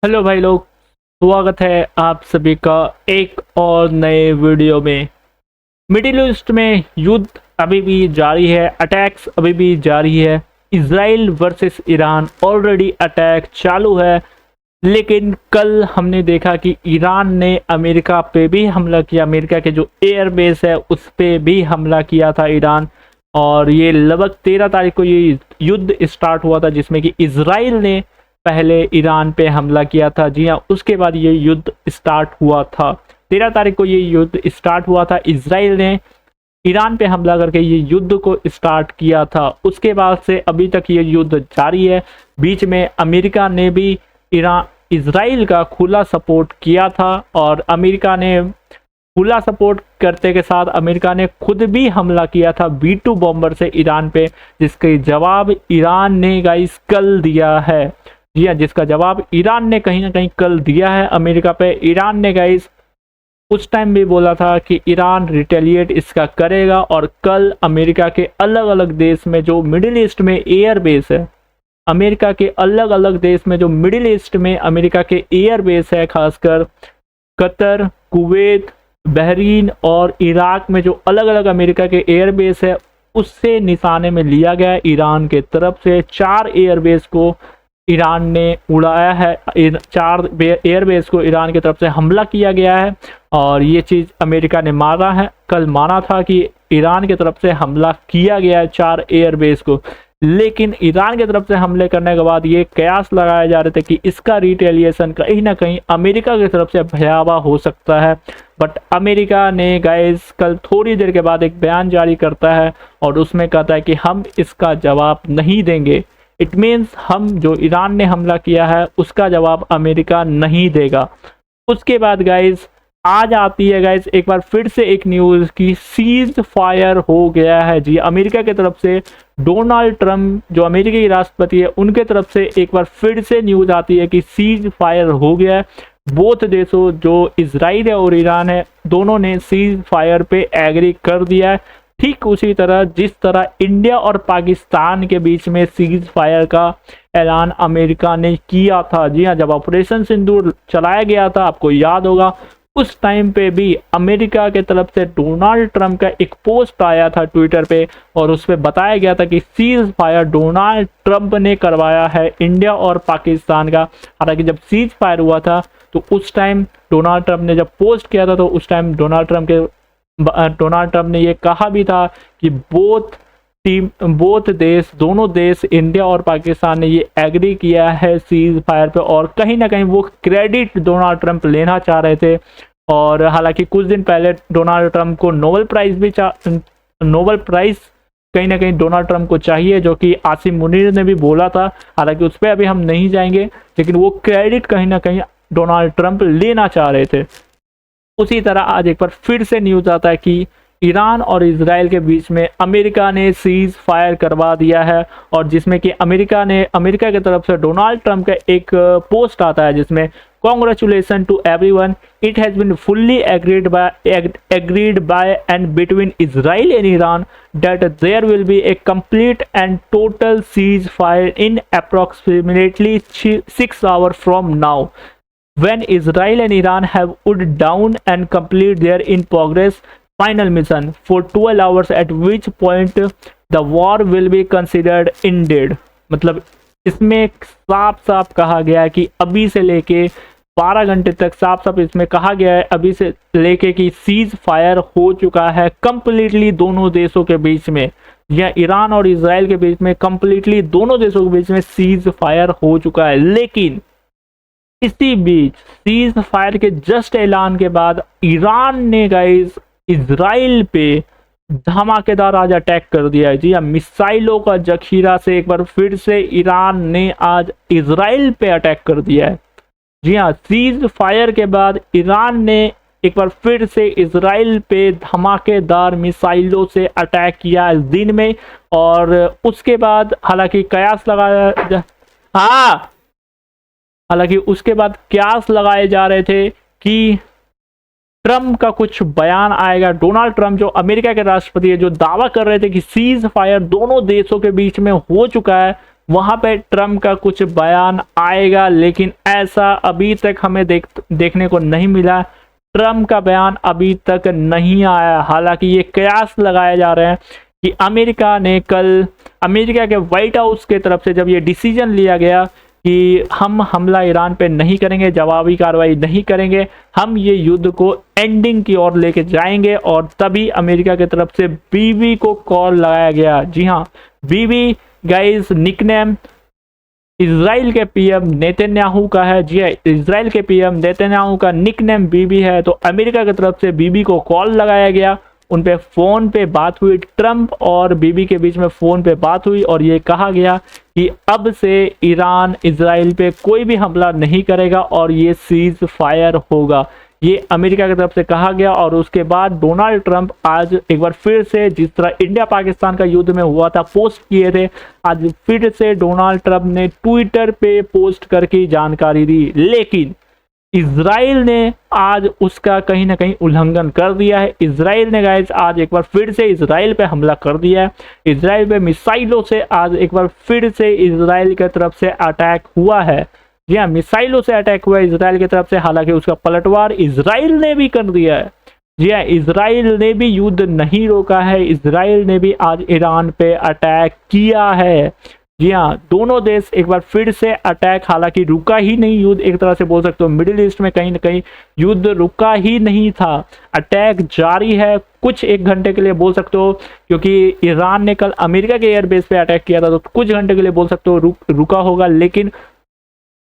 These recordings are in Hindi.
हेलो भाई लोग, स्वागत है आप सभी का एक और नए वीडियो में। मिडिल ईस्ट में युद्ध अभी भी जारी है, अटैक्स अभी भी जारी है। Israel versus Iran already attack चालू है, लेकिन कल हमने देखा कि ईरान ने अमेरिका पे भी हमला किया। अमेरिका के जो एयर बेस है उस पे भी हमला किया था ईरान। और ये लगभग 13 तारीख को ये युद्ध स्टार्ट हुआ था, जिसमें कि इजराइल ने पहले ईरान पे हमला किया था। जी हाँ, उसके बाद ये युद्ध स्टार्ट हुआ था। 13 तारीख को ये युद्ध स्टार्ट हुआ था। इजराइल ने ईरान पे हमला करके ये युद्ध को स्टार्ट किया था। उसके बाद से अभी तक ये युद्ध जारी है। बीच में अमेरिका ने भी ईरान इजराइल का खुला सपोर्ट किया था, और अमेरिका ने खुला सपोर्ट करते के साथ अमेरिका ने खुद भी हमला किया था B-2 बॉम्बर से ईरान पे, जिसके जवाब ईरान ने गाइस कल दिया है। जी हाँ, जिसका जवाब ईरान ने कहीं ना कहीं कल दिया है अमेरिका पे। ईरान ने गाइस उस टाइम भी बोला था कि ईरान रिटेलिएट इसका करेगा, और कल अमेरिका के अलग अलग देश में जो मिडिल ईस्ट में एयर बेस है, अमेरिका के अलग अलग देश में जो मिडिल ईस्ट में अमेरिका के एयर बेस है, खासकर कतर, कुवैत, बहरीन और इराक में जो अलग अलग अमेरिका के एयर बेस है, उससे निशाने में लिया गया। ईरान के तरफ से 4 एयर बेस को ईरान ने उड़ाया है। 4 एयर बेस को ईरान की तरफ से हमला किया गया है, और ये चीज़ अमेरिका ने माना है। कल माना था कि ईरान की तरफ से हमला किया गया है 4 एयर बेस को, लेकिन ईरान की तरफ से हमले करने के बाद ये कयास लगाए जा रहे थे कि इसका रिटेलिएशन कहीं ना कहीं अमेरिका की तरफ से भयावह हो सकता है। बट अमेरिका ने गाइस कल थोड़ी देर के बाद एक बयान जारी करता है, और उसमें कहता है कि हम इसका जवाब नहीं देंगे। इट मीन्स हम जो ईरान ने हमला किया है उसका जवाब अमेरिका नहीं देगा। उसके बाद गाइस आज आती है गाइस एक बार फिर से एक न्यूज़ की सीज फायर हो गया है। जी, अमेरिका की तरफ से डोनाल्ड ट्रम्प जो अमेरिका के राष्ट्रपति है उनके तरफ से एक बार फिर से न्यूज़ आती है कि सीज फायर हो गया है। बोथ देशों जो इजराइल है और ईरान है, दोनों ने सीज फायर पे एग्री कर दिया है। ठीक उसी तरह जिस तरह इंडिया और पाकिस्तान के बीच में सीज फायर का ऐलान अमेरिका ने किया था। जी हाँ, जब ऑपरेशन सिंदूर चलाया गया था, आपको याद होगा, उस टाइम पे भी अमेरिका के तरफ से डोनाल्ड ट्रंप का एक पोस्ट आया था ट्विटर पे, और उस पर बताया गया था कि सीज फायर डोनाल्ड ट्रंप ने करवाया है इंडिया और पाकिस्तान का। हालांकि जब सीज फायर हुआ था तो उस टाइम डोनाल्ड ट्रंप ने जब पोस्ट किया था, तो उस टाइम डोनाल्ड ट्रंप ने ये कहा भी था कि दोनों देश इंडिया और पाकिस्तान ने ये एग्री किया है सीज फायर पे, और कहीं ना कहीं वो क्रेडिट डोनाल्ड ट्रंप लेना चाह रहे थे। और हालांकि कुछ दिन पहले डोनाल्ड ट्रंप को नोबेल प्राइज कहीं ना कहीं डोनाल्ड ट्रंप को चाहिए, जो कि आसिम मुनीर ने भी बोला था। हालांकि उस पर अभी हम नहीं जाएंगे, लेकिन वो क्रेडिट कहीं ना कहीं डोनाल्ड ट्रंप लेना चाह रहे थे। उसी तरह आज एक बार फिर से न्यूज आता है कि ईरान और इजराइल के बीच में अमेरिका ने सीज फायर करवा दिया है, और जिसमें कि अमेरिका की तरफ से डोनाल्ड ट्रंप का एक पोस्ट आता है जिसमें congratulation to everyone, it has been fully agreed by and between Israel and Iran that there will be a complete and total ceasefire in approximately 6 hours from now, when Israel and Iran have would down and complete their in progress final mission for 12 hours, at which point the war will be considered ended। मतलब इसमें साफ साफ कहा गया है कि अभी से लेके 12 घंटे तक, साफ साफ इसमें कहा गया है अभी से लेके कि सीज फायर हो चुका है कंप्लीटली दोनों देशों के बीच में, या ईरान और इजराइल के बीच में कंप्लीटली दोनों देशों के बीच में सीज फायर हो चुका है। लेकिन इसी बीच सीज फायर के जस्ट ऐलान के बाद ईरान ने गाइस इजराइल पे धमाकेदार आज अटैक कर दिया है। जी हाँ, मिसाइलों का जखीरा से एक बार फिर से ईरान ने आज इजराइल पे अटैक कर दिया है। जी हाँ, सीज फायर के बाद ईरान ने एक बार फिर से इजराइल पे धमाकेदार मिसाइलों से अटैक किया इस दिन में, और उसके बाद हालांकि कयास लगाया हालांकि उसके बाद कयास लगाए जा रहे थे कि ट्रंप का कुछ बयान आएगा। डोनाल्ड ट्रंप जो अमेरिका के राष्ट्रपति है, जो दावा कर रहे थे कि सीज फायर दोनों देशों के बीच में हो चुका है, वहां पे ट्रम्प का कुछ बयान आएगा, लेकिन ऐसा अभी तक हमें देखने को नहीं मिला। ट्रम्प का बयान अभी तक नहीं आया। हालांकि ये कयास लगाए जा रहे हैं कि अमेरिका ने कल, अमेरिका के व्हाइट हाउस के तरफ से जब ये डिसीजन लिया गया कि हम हमला ईरान पे नहीं करेंगे, जवाबी कार्रवाई नहीं करेंगे, हम ये युद्ध को एंडिंग की ओर लेके जाएंगे, और तभी अमेरिका की तरफ से बीबी को कॉल लगाया गया। जी हाँ, बीबी गाइस निकनेम इजराइल के पीएम नेतन्याहू का है। जी, इजराइल के पीएम नेतन्याहू का निकनेम बीबी है। तो अमेरिका की तरफ से बीबी को कॉल लगाया गया, उन पे फोन पे बात हुई, ट्रम्प और बीबी के बीच में फोन पे बात हुई, और ये कहा गया कि अब से ईरान इजराइल पे कोई भी हमला नहीं करेगा और ये सीज फायर होगा। ये अमेरिका की तरफ से कहा गया। और उसके बाद डोनाल्ड ट्रंप आज एक बार फिर से, जिस तरह इंडिया पाकिस्तान का युद्ध में हुआ था, पोस्ट किए थे, आज फिर से डोनाल्ड ट्रंप ने ट्विटर पे पोस्ट करके जानकारी दी। लेकिन इजराइल ने आज उसका कहीं ना कहीं उल्लंघन कर दिया है। इजराइल ने गाइस आज एक बार फिर से इजराइल पे हमला कर दिया है। इजराइल पे मिसाइलों से आज एक बार फिर से इजराइल की तरफ से अटैक हुआ है। जी हाँ, मिसाइलों से अटैक हुआ है इजराइल की तरफ से। हालांकि उसका पलटवार इजराइल ने भी कर दिया है। जी हाँ, इजराइल ने भी युद्ध नहीं रोका है। इजराइल ने भी आज ईरान पे अटैक किया है। जी हाँ, दोनों देश एक बार फिर से अटैक, हालांकि रुका ही नहीं युद्ध, एक तरह से बोल सकते हो मिडिल ईस्ट में कहीं ना कहीं युद्ध रुका ही नहीं था, अटैक जारी है। कुछ एक घंटे के लिए बोल सकते हो, क्योंकि ईरान ने कल अमेरिका के एयरबेस पे अटैक किया था, तो कुछ घंटे के लिए बोल सकते हो रुका होगा। लेकिन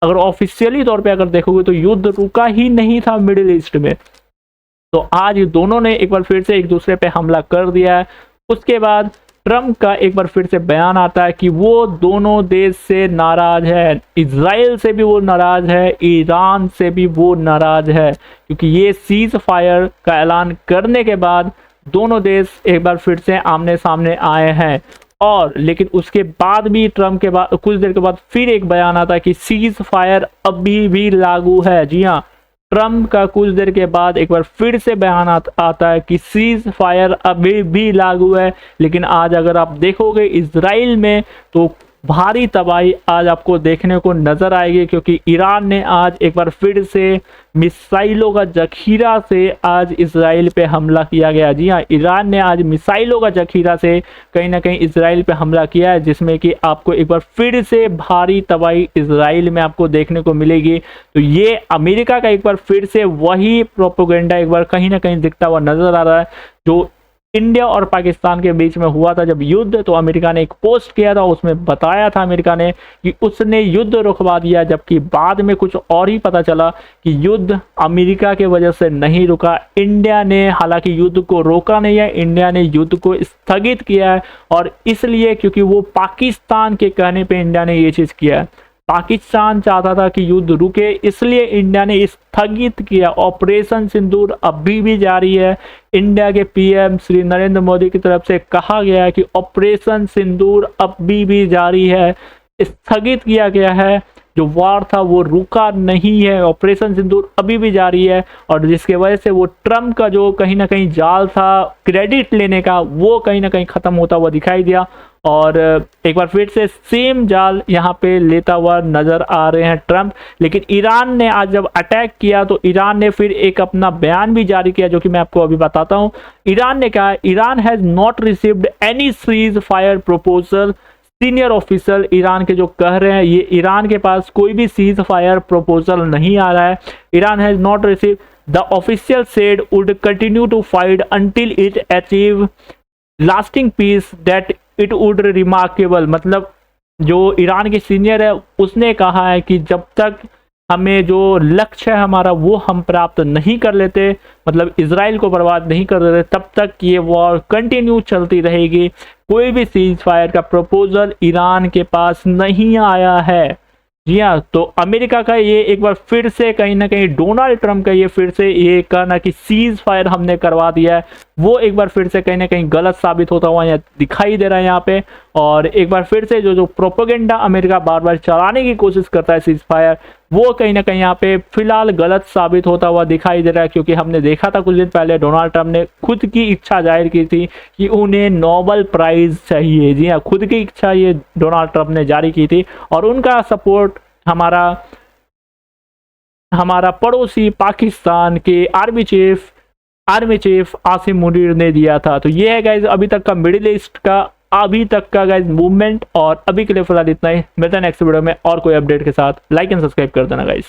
अगर ऑफिशियली तौर पे अगर देखोगे तो युद्ध रुका ही नहीं था मिडिल ईस्ट में। तो आज दोनों ने एक बार फिर से एक दूसरे पे हमला कर दिया है। उसके बाद ट्रम्प का एक बार फिर से बयान आता है कि वो दोनों देश से नाराज है, इजराइल से भी वो नाराज है, ईरान से भी वो नाराज है, क्योंकि ये सीज फायर का ऐलान करने के बाद दोनों देश एक बार फिर से आमने सामने आए हैं। और लेकिन उसके बाद भी ट्रम्प के बाद कुछ देर के बाद फिर एक बयान आता है कि सीज फायर अभी भी लागू है। जी हाँ, ट्रम्प का कुछ देर के बाद एक बार फिर से बयान आता है कि सीज फायर अभी भी लागू है। लेकिन आज अगर आप देखोगे इजराइल में तो भारी तबाही आज आपको देखने को नजर आएगी, क्योंकि ईरान ने आज एक बार फिर से मिसाइलों का जखीरा से आज इजराइल पे हमला किया गया। जी हाँ, ईरान ने आज मिसाइलों का जखीरा से कहीं ना कहीं इजराइल पे हमला किया है, जिसमें कि आपको एक बार फिर से भारी तबाही इजराइल में आपको देखने को मिलेगी। तो ये अमेरिका का एक बार फिर से वही प्रोपेगेंडा एक बार कहीं ना कहीं दिखता हुआ नजर आ रहा है, जो इंडिया और पाकिस्तान के बीच में हुआ था जब युद्ध। तो अमेरिका ने एक पोस्ट किया था, उसमें बताया था अमेरिका ने कि उसने युद्ध रुकवा दिया, जबकि बाद में कुछ और ही पता चला कि युद्ध अमेरिका के वजह से नहीं रुका। इंडिया ने हालांकि युद्ध को रोका नहीं है, इंडिया ने युद्ध को स्थगित किया है, और इसलिए क्योंकि वो पाकिस्तान के कहने पे इंडिया ने ये चीज किया है। पाकिस्तान चाहता था कि युद्ध रुके, इसलिए इंडिया ने स्थगित किया। ऑपरेशन सिंदूर अभी भी जारी है। इंडिया के पीएम श्री नरेंद्र मोदी की तरफ से कहा गया है कि ऑपरेशन सिंदूर अभी भी जारी है, स्थगित किया गया है। जो वार था वो रुका नहीं है, ऑपरेशन सिंदूर अभी भी जारी है। और जिसके वजह से वो ट्रम्प का जो कहीं ना कहीं जाल था क्रेडिट लेने का, वो कहीं ना कहीं खत्म होता हुआ दिखाई दिया। और एक बार फिर से सेम जाल यहाँ पे लेता हुआ नजर आ रहे हैं ट्रम्प। लेकिन ईरान ने आज जब अटैक किया तो ईरान ने फिर एक अपना बयान भी जारी किया, जो कि मैं आपको अभी बताता हूँ। ईरान ने कहा, Iran has not received any cease fire proposal. Senior officer Iran के जो कह रहे हैं, ये ईरान के पास कोई भी सीज फायर प्रपोजल नहीं आ रहा है। Iran has not receive the official said would continue to fight until it achieve lasting peace that it would remarkable. मतलब जो ईरान के सीनियर है उसने कहा है कि जब तक हमें जो लक्ष्य है हमारा वो हम प्राप्त नहीं कर लेते, मतलब इजराइल को बर्बाद नहीं कर देते, तब तक ये वॉर कंटिन्यू चलती रहेगी। कोई भी सीज फायर का प्रपोजल ईरान के पास नहीं आया है। जी हाँ, तो अमेरिका का ये एक बार फिर से कहीं ना कहीं डोनाल्ड ट्रम्प का ये फिर से ये कहना कि सीज फायर हमने करवा दिया है, वो एक बार फिर से कहीं ना कहीं गलत साबित होता हुआ यहाँ दिखाई दे रहा है यहाँ पे। और एक बार फिर से जो प्रोपेगेंडा अमेरिका बार बार चलाने की कोशिश करता है सीज फायर, वो कहीं ना कहीं यहाँ पे फिलहाल गलत साबित होता हुआ दिखाई दे रहा है। क्योंकि हमने देखा था कुछ दिन पहले डोनाल्ड ट्रंप ने खुद की इच्छा जाहिर की थी कि उन्हें नोबेल प्राइज चाहिए। जी हाँ, खुद की इच्छा ये डोनाल्ड ट्रंप ने जारी की थी और उनका सपोर्ट हमारा पड़ोसी पाकिस्तान के आर्मी चीफ आसिम मुनीर ने दिया था। तो ये है गाइज अभी तक का मिडिल ईस्ट का गाइज मूवमेंट। और अभी के लिए फिलहाल इतना ही, मिलता है नेक्स्ट वीडियो में और कोई अपडेट के साथ। लाइक एंड सब्सक्राइब कर देना गाइज।